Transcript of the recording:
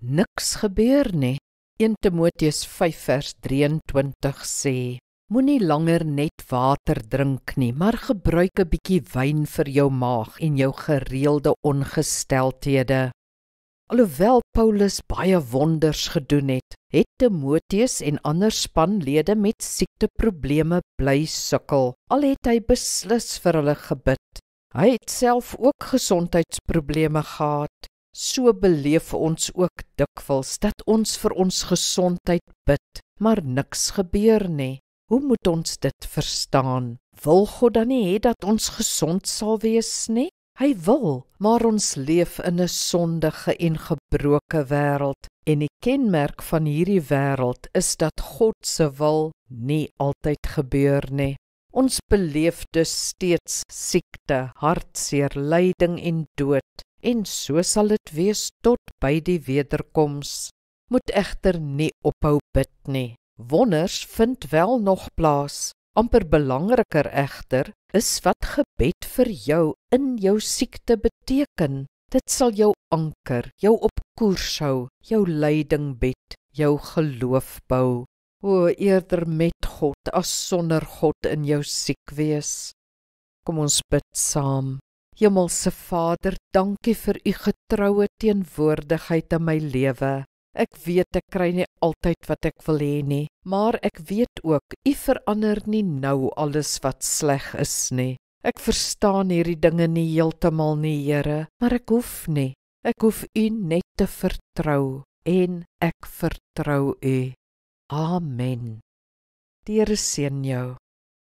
niks gebeur nie. 1 Timoteus 5 vers 23 sê, moenie langer net water drink nie, maar gebruik 'n bietjie wyn vir jou maag en jou gereelde ongesteldhede. Alhoewel Paulus baie wonders gedoen het, het Timoteus en ander spanlede met siekteprobleme bly sukkel, al het hy beslis vir hulle gebid. Hy het self ook gesondheidsprobleme gehad. So beleef ons ook dikwels dat ons vir ons gesondheid bid, maar niks gebeur nie. Hoe moet ons dit verstaan? Wil God dan nie hê dat ons gesond sal wees nie? Hy wil, maar ons leef in 'n sondige en gebroke wêreld, en die kenmerk van hierdie wêreld is dat God se wil nie altyd gebeur nie. Ons beleef dus steeds siekte, hartseer, lyding en dood, en so sal dit wees tot by die wederkoms. Moet egter nie ophou bid nie. Wonders vind wel nog plaas. Amper belangriker egter is wat gebed vir jou in jou siekte beteken. Dit sal jou anker, jou op koers hou, jou leiding bied, jou geloof bou. O, eerder met God as sonder God in jou siek wees. Kom ons bid saam. Hemelse Vader, dankie vir u getroue teenwoordigheid in my lewe. Ek weet ek kry nie altyd wat ek wil hê nie, maar ek weet ook, u verander nie nou alles wat sleg is nie. Ek verstaan hierdie dinge nie heeltemal nie, Here, maar ek hoef nie. Ek hoef u net te vertrou, en ek vertrou u. Amen. Die Here seën jou.